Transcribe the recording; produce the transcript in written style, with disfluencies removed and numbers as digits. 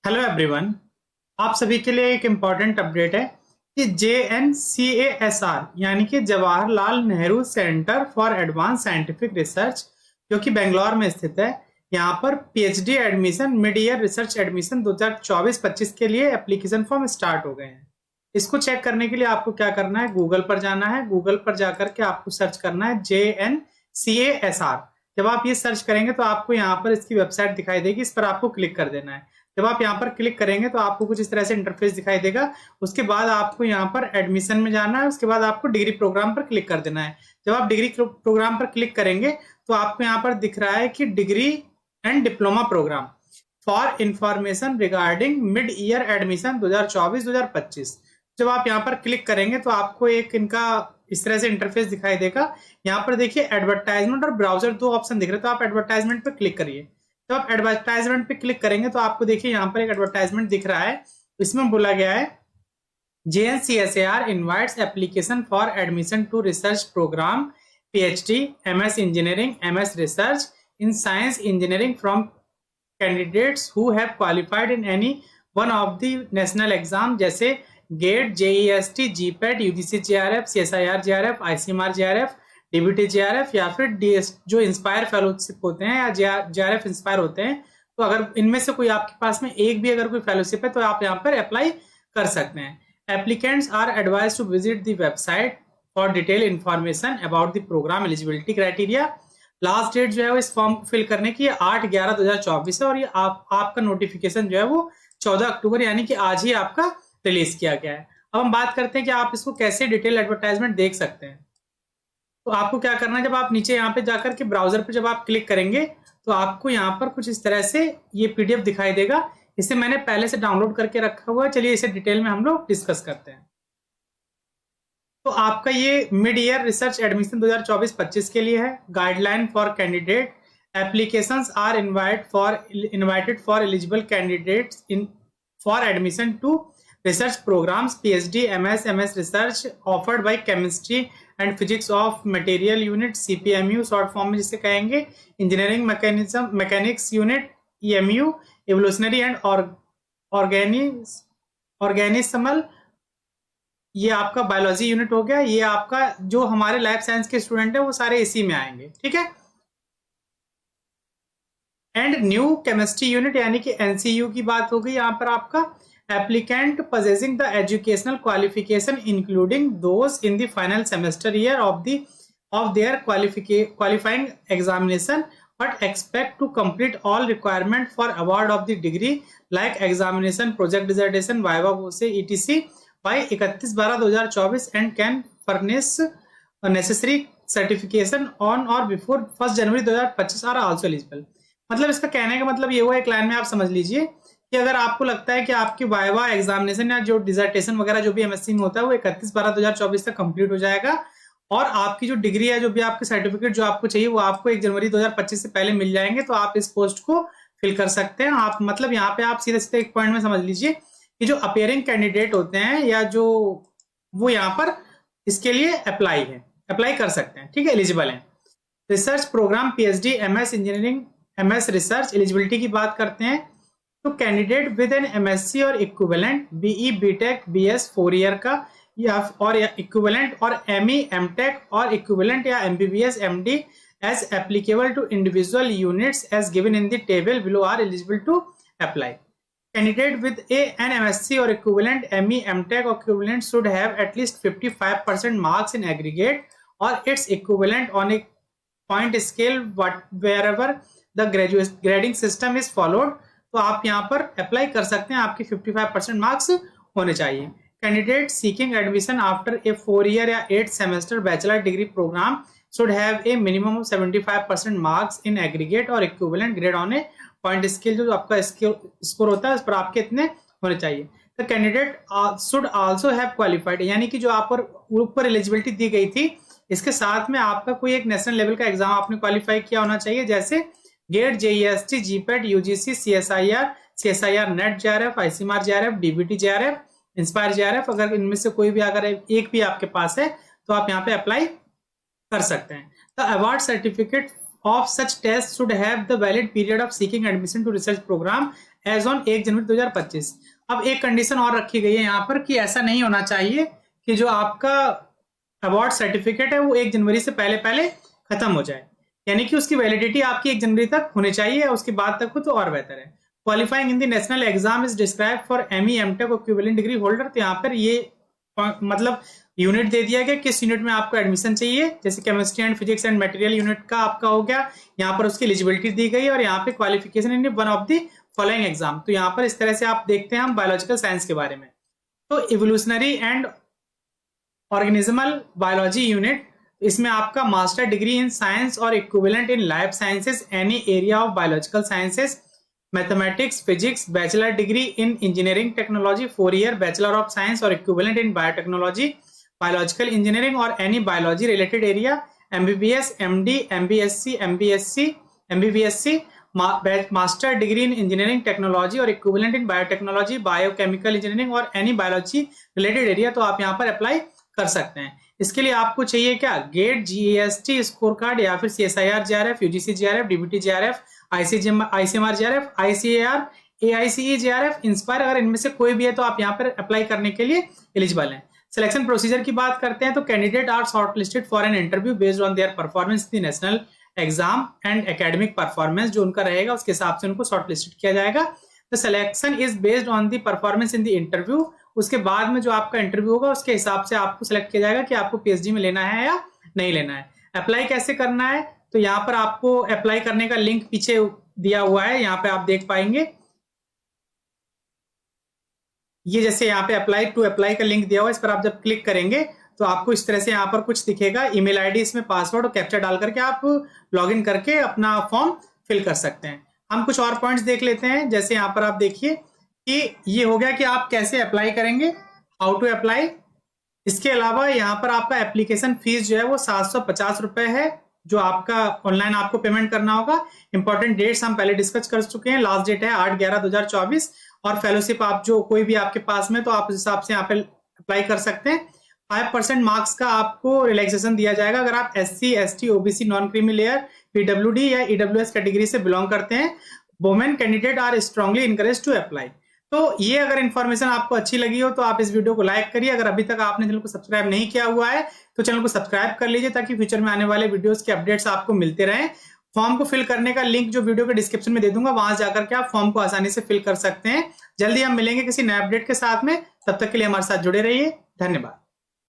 Hello everyone. आप सभी के लिए एक इम्पॉर्टेंट अपडेट है कि JNCASR यानी कि Jawaharlal Nehru centre for advance scientific research जो कि बेंगलोर में स्थित है, यहाँ पर PhD admission mid year research admission 2024-25 के लिए एप्लीकेशन फॉर्म स्टार्ट हो गए हैं। इसको चेक करने के लिए आपको क्या करना है, गूगल पर जाना है। गूगल पर जाकर के आपको सर्च करना है JNCASR। जब आप ये सर्च करेंगे तो आपको यहाँ पर इसकी वेबसाइट दिखाई देगी, इस पर आपको क्लिक कर देना है। जब आप यहाँ पर क्लिक करेंगे तो आपको कुछ इस तरह से इंटरफेस दिखाई देगा। उसके बाद आपको यहाँ पर एडमिशन में जाना है, उसके बाद आपको डिग्री प्रोग्राम पर क्लिक कर देना है। जब आप डिग्री प्रोग्राम पर क्लिक करेंगे तो आपको यहाँ पर दिख रहा है कि degree and diploma program for information regarding mid year admission 2024-2025। जब आप यहाँ पर क्लिक करेंगे तो आपको एक इनका इस तरह से इंटरफेस दिखाई देगा। यहाँ पर देखिए एडवर्टाइजमेंट और ब्राउजर दो ऑप्शन दिख रहे हैं, तो आप एडवर्टाइजमेंट पर क्लिक करिए। तो आप एडवर्टाइजमेंट पे क्लिक करेंगे तो आपको देखिए यहाँ पर एक एडवर्टाइजमेंट दिख रहा है। इसमें बोला गया है JNCSAR invites application for admission to research program PhD, MS engineering, MS research in science engineering from candidates who have qualified in any one of the national exam जैसे gate, JEST, GPAT, UGC JRF, CSIR JRF, ICMR JRF, DBT JRF या फिर DS जो inspire fellowship होते हैं या JRF inspire होते हैं। तो अगर इनमें से कोई आपके पास में एक भी अगर कोई फेलोशिप है तो आप यहाँ पर अप्लाई कर सकते हैं। Applicants are advise to visit the website for detail information about the program eligibility criteria. Last date जो है वो इस फॉर्म को फिल करने की 8/11/2024 है और ये आपका नोटिफिकेशन जो है वो 14 अक्टूबर यानी कि आज ही आपका रिलीज किया गया है। अब हम बात करते हैं कि आप इसको कैसे डिटेल एडवर्टाइजमेंट देख सकते हैं। तो आपको क्या करना है, जब आप नीचे यहाँ पे जाकर के ब्राउजर पे जब आप क्लिक करेंगे तो आपको यहाँ पर कुछ इस तरह से ये PDF दिखाई देगा। इसे मैंने पहले से डाउनलोड करके रखा हुआ है। चलिए इसे डिटेल में हम लोग डिस्कस करते हैं। तो आपका ये मिड ईयर रिसर्च एडमिशन 2024-25 के लिए है। Guideline for candidate applications are invited for eligible candidates in for admission to research programs PhD, MS research offered by chemistry and physics of material unit CPMU short form में जिसे कहेंगे, engineering mechanics unit EMU, evolutionary and organismal ये आपका biology unit हो गया। ये आपका जो हमारे लाइफ साइंस के स्टूडेंट है वो सारे इसी में आएंगे, ठीक है। एंड न्यू केमिस्ट्री यूनिट यानी कि NCU की बात हो गई यहाँ पर। आपका applicant possessing the educational qualification including those in the final semester year of their qualifying examination but expect to complete all requirement for award of the degree like examination, project dissertation, viva voce etc by 31/12/2024 and can furnish necessary certification on or before 1 जनवरी 2025 are also eligible। मतलब इसका कहने का मतलब ये हुआ, एक line में आप समझ लीजिए कि अगर आपको लगता है कि आपकी वाइवा एग्जामिनेशन या जो डिसर्टेशन वगैरह जो भी MSc में होता है वो 31/12/2024 तक कंप्लीट हो जाएगा और आपकी जो डिग्री है, जो भी आपके सर्टिफिकेट जो आपको चाहिए वो आपको 1 जनवरी 2025 से पहले मिल जाएंगे। तो आप इस पोस्ट को फिल कर सकते हैं। आप मतलब यहाँ पे आप सीधे सीधे एक पॉइंट में समझ लीजिए कि जो अपियरिंग कैंडिडेट होते हैं या जो वो यहाँ पर इसके लिए अप्लाई कर सकते हैं, ठीक है, एलिजिबल है। Research program PhD, MS engineering, MS research eligibility की बात करते हैं तो कैंडिडेट विद एन MSc और equivalent BE BTech BS 4 year का या इक्विवेलेंट और ME MTech और इक्विवेलेंट या MBBS MD as applicable to individual units as given in the table below are eligible to apply. Candidate with an MSc or equivalent ME MTech or equivalent should have at least 55% marks in aggregate or its equivalent on a point scale wherever the grading system is followed। तो आप यहाँ पर apply कर सकते हैं, आपकी 55% marks होने चाहिए। Candidate seeking admission after a 4 year या 8 semester bachelor degree programme should have a minimum of 75% marks in aggregate और equivalent grade on a point scale. जो आपका स्कोर होता है उस पर आपके इतने होने चाहिए। तो candidate should also have qualified यानी कि जो आप पर ऊपर एलिजिबिलिटी दी गई थी इसके साथ में आपका कोई एक नेशनल लेवल का एग्जाम आपने क्वालिफाई किया होना चाहिए, जैसे gate, JEST, GPAT, UGC, CSIR net JRF, ICMR JRF, DBT JRF, inspire JRF। अगर इनमें से कोई भी अगर एक भी आपके पास है तो आप यहाँ पे अप्लाई कर सकते हैं। The award certificate of such tests should have the valid period of seeking admission to research program age on 1 जनवरी 2025। अब एक कंडीशन और रखी गई है यहाँ पर कि ऐसा नहीं होना चाहिए कि जो आपका अवार्ड सर्टिफिकेट है वो 1 जनवरी से पहले पहले खत्म हो जाए, यानी कि उसकी वैलिडिटी आपकी 1 जनवरी तक होनी चाहिए, उसके बाद तक हो तो और बेहतर है। Qualifying in the national exam is describe for ME MTech equivalent degree holder. तो यहाँ पर ये मतलब यूनिट दे दिया गया किस यूनिट में आपको एडमिशन चाहिए, जैसे chemistry and physics and material unit का आपका हो गया, यहाँ पर उसकी एलिजिबिलिटी दी गई और यहाँ पे qualification in one of the following exam. तो यहाँ पर इस तरह से आप देखते हैं हम बायोलॉजिकल साइंस के बारे में। तो evolutionary and organismal biology unit, इसमें आपका मास्टर डिग्री इन साइंस और equivalent in life sciences any area of biological sciences, mathematics physics, bachelor degree in engineering technology 4 year bachelor of science और equivalent in biotechnology, biological engineering और any biology related area, MBBS, MD, MBBSc, master degree in engineering technology और equivalent in biotechnology, biochemical engineering और any biology related area. तो आप यहाँ पर apply कर सकते हैं। इसके लिए आपको चाहिए क्या, गेट, जीएसटी स्कोर कार्ड या फिर CSIR JRF, UGC JRF, DBT JRF, ICMR JRF, ICAR, AICE JRF, inspire. अगर इनमें से कोई भी है तो आप यहाँ पर अप्लाई करने के लिए एलिजिबल हैं। सिलेक्शन प्रोसीजर की बात करते हैं तो candidate are shortlisted for an interview based on their performance in national exam and academic performance. जो उनका रहेगा उसके हिसाब से उनको शॉर्टलिस्टेड किया जाएगा। The selection is based on the performance in the interview. उसके बाद में जो आपका इंटरव्यू होगा उसके हिसाब से आपको सिलेक्ट किया जाएगा कि आपको पीएचडी में लेना है या नहीं लेना है। अप्लाई कैसे करना है, तो यहाँ पर आपको अप्लाई करने का लिंक पीछे दिया हुआ है, यहाँ पे आप देख पाएंगे। ये जैसे यहाँ पे अप्लाई टू अप्लाई का लिंक दिया हुआ है, इस पर आप जब क्लिक करेंगे तो आपको इस तरह से यहाँ पर कुछ दिखेगा। ईमेल आईडी, इसमें पासवर्ड और कैप्चा डाल करके आप लॉगिन करके अपना फॉर्म फिल कर सकते हैं। हम कुछ और पॉइंट्स देख लेते हैं। जैसे यहाँ पर आप देखिए कि ये हो गया कि आप कैसे अप्लाई करेंगे, हाउ टू अप्लाई। इसके अलावा यहाँ पर आपका एप्लीकेशन फीस जो है वो 750 रुपए है, जो आपका ऑनलाइन आपको पेमेंट करना होगा। इंपॉर्टेंट डेट्स हम पहले डिस्कस कर चुके हैं। लास्ट डेट है 8/11/2024 और फेलोशिप आप जो कोई भी आपके पास में तो आप उस हिसाब से यहाँ पे अप्लाई कर सकते हैं। 5% मार्क्स का आपको रिलैक्सेशन दिया जाएगा अगर आप SC, ST, OBC, non creamy layer, PWD या EWS कैटेगरी से बिलोंग करते हैं। Women candidate are strongly encourage to apply. तो ये अगर इन्फॉर्मेशन आपको अच्छी लगी हो तो आप इस वीडियो को लाइक करिए। अगर अभी तक आपने चैनल को सब्सक्राइब नहीं किया हुआ है तो चैनल को सब्सक्राइब कर लीजिए ताकि फ्यूचर में आने वाले वीडियोस के अपडेट्स आपको मिलते रहें। फॉर्म को फिल करने का लिंक जो वीडियो के डिस्क्रिप्शन में दे दूंगा, वहां जाकर के आप फॉर्म को आसानी से फिल कर सकते हैं। जल्दी हम मिलेंगे किसी नए अपडेट के साथ में, तब तक के लिए हमारे साथ जुड़े रहिए। धन्यवाद।